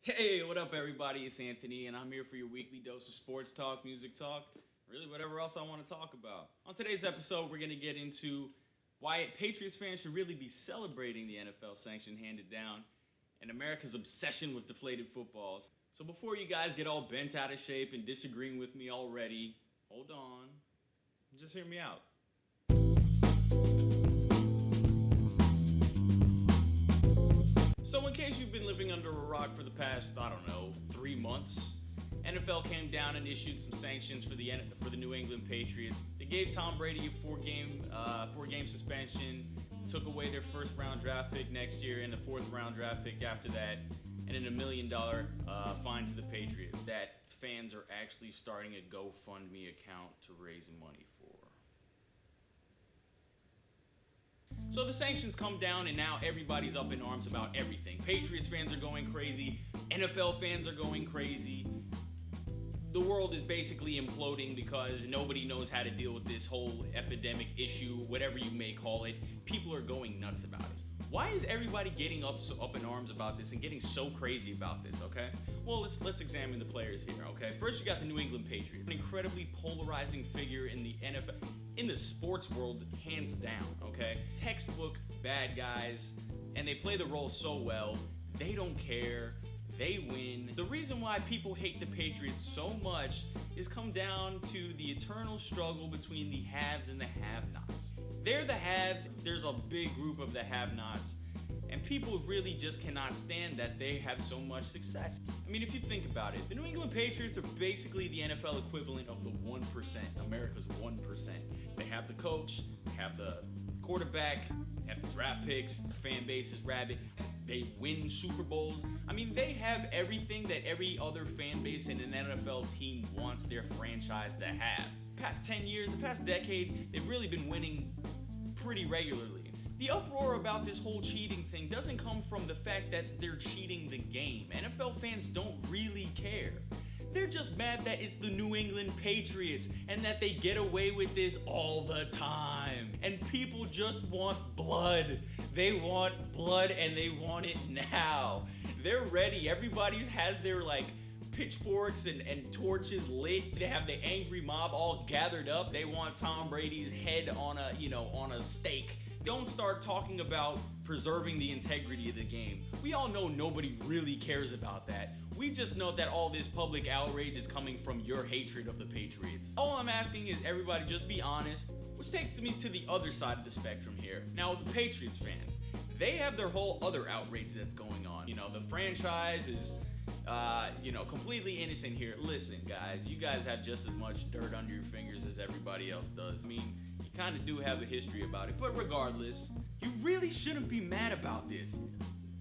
Hey, what up everybody? It's Anthony and I'm here for your weekly dose of sports talk, music talk, really whatever else I want to talk about. On today's episode, we're going to get into why Patriots fans should really be celebrating the NFL sanction handed down and America's obsession with deflated footballs. So before you guys get all bent out of shape and disagreeing with me already, hold on. Just hear me out. So in case you've been living under a rock for the past, 3 months, NFL came down and issued some sanctions for the New England Patriots. They gave Tom Brady a four-game suspension, took away their first-round draft pick next year and the fourth-round draft pick after that, and then $1 million fine to the Patriots that fans are actually starting a GoFundMe account to raise money for. So the sanctions come down and now everybody's up in arms about everything. Patriots fans are going crazy. NFL fans are going crazy. The world is basically imploding because nobody knows how to deal with this whole epidemic issue, whatever you may call it. People are going nuts about it. Why is everybody getting up in arms about this and getting so crazy about this, okay? Well, let's examine the players here, okay? First, you got the New England Patriots, an incredibly polarizing figure in the NFL, in the sports world, hands down, okay? Textbook bad guys, and they play the role so well. They don't care. They win. The reason why people hate the Patriots so much is come down to the eternal struggle between the haves and the have-nots. They're the haves, there's a big group of the have-nots, and people really just cannot stand that they have so much success. I mean, if you think about it, the New England Patriots are basically the NFL equivalent of the 1%, America's 1%. They have the coach, they have the quarterback, they have the draft picks, the fan base is rabid, they win Super Bowls. I mean, they have everything that every other fan base in an NFL team wants their franchise to have. The past 10 years, the past decade, they've really been winning pretty regularly. The uproar about this whole cheating thing doesn't come from the fact that they're cheating the game. NFL fans don't really care. They're just mad that it's the New England Patriots and that they get away with this all the time. And people just want blood. They want blood and they want it now. They're ready. Everybody has their pitchforks and torches lit. They have the angry mob all gathered up. They want Tom Brady's head on a stake. Don't start talking about preserving the integrity of the game. We all know nobody really cares about that. We just know that all this public outrage is coming from your hatred of the Patriots. All I'm asking is everybody just be honest, which takes me to the other side of the spectrum here. Now, the Patriots fans, they have their whole other outrage that's going on. The franchise is completely innocent here. Listen, guys, you guys have just as much dirt under your fingers as everybody else does. I mean, you kind of do have a history about it, but regardless, you really shouldn't be mad about this.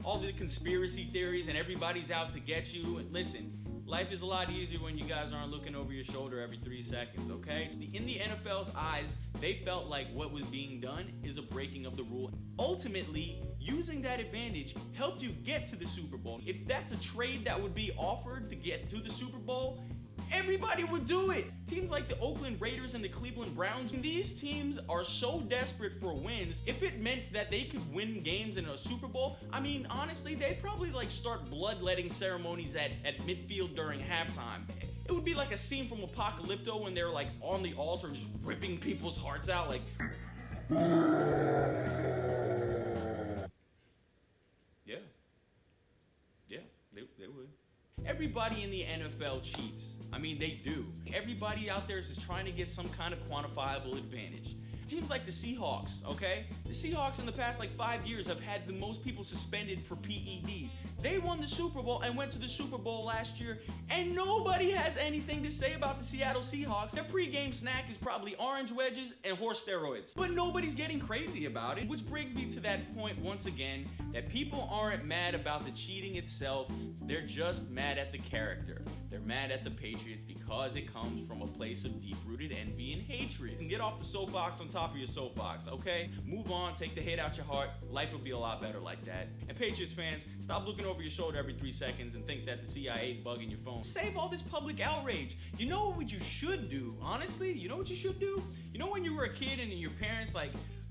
All the conspiracy theories and everybody's out to get you. And listen, life is a lot easier when you guys aren't looking over your shoulder every 3 seconds, okay? In the NFL's eyes, they felt like what was being done is a breaking of the rule. Ultimately, using that advantage helped you get to the Super Bowl. If that's a trade that would be offered to get to the Super Bowl, everybody would do it. Teams like the Oakland Raiders and the Cleveland Browns, these teams are so desperate for wins. If it meant that they could win games in a Super Bowl, I mean, honestly, they'd probably start bloodletting ceremonies at midfield during halftime. It would be like a scene from Apocalypto when they're on the altar just ripping people's hearts out Yeah, they would. Everybody in the NFL cheats. I mean, they do. Everybody out there is just trying to get some kind of quantifiable advantage. Teams like the Seahawks, okay? The Seahawks in the past 5 years have had the most people suspended for PEDs. They won the Super Bowl and went to the Super Bowl last year, and nobody has anything to say about the Seattle Seahawks. Their pregame snack is probably orange wedges and horse steroids. But nobody's getting crazy about it, which brings me to that point once again, that people aren't mad about the cheating itself, they're just mad at the character. They're mad at the Patriots because it comes from a place of deep-rooted envy and hatred. And get off the soapbox on top of your soapbox, okay? Move on, take the hate out your heart. Life will be a lot better like that. And Patriots fans, stop looking over your shoulder every 3 seconds and think that the CIA is bugging your phone. Save all this public outrage. You know what you should do? Honestly, you know what you should do? You know when you were a kid and your parents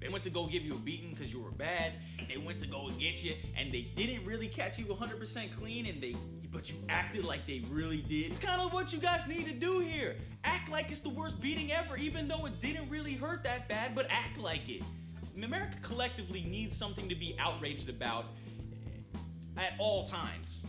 They went to go give you a beating because you were bad. They went to go and get you, and they didn't really catch you 100% clean, but you acted like they really did. It's kind of what you guys need to do here. Act like it's the worst beating ever, even though it didn't really hurt that bad, but act like it. America collectively needs something to be outraged about at all times.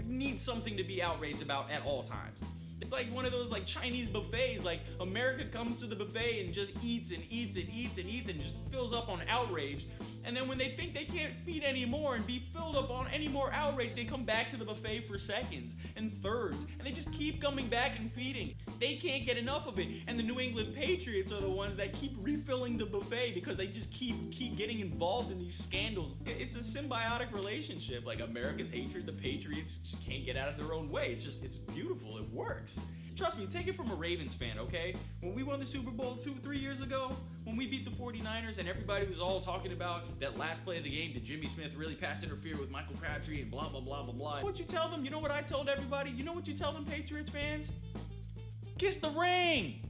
Needs something to be outraged about at all times. It's like one of those like Chinese buffets. Like America comes to the buffet and just eats and eats and eats and eats and just fills up on outrage. And then when they think they can't feed anymore and be filled up on any more outrage, they come back to the buffet for seconds and thirds. And they just keep coming back and feeding. They can't get enough of it. And the New England Patriots are the ones that keep refilling the buffet because they just keep getting involved in these scandals. It's a symbiotic relationship. Like America's hatred, the Patriots just can't get out of their own way. It's beautiful. It works. Trust me, take it from a Ravens fan, okay? When we won the Super Bowl 2-3 years ago, when we beat the 49ers and everybody was all talking about that last play of the game, did Jimmy Smith really pass interfere with Michael Crabtree and blah, blah, blah, blah, blah. What you tell them? You know what I told everybody? You know what you tell them, Patriots fans? Kiss the ring!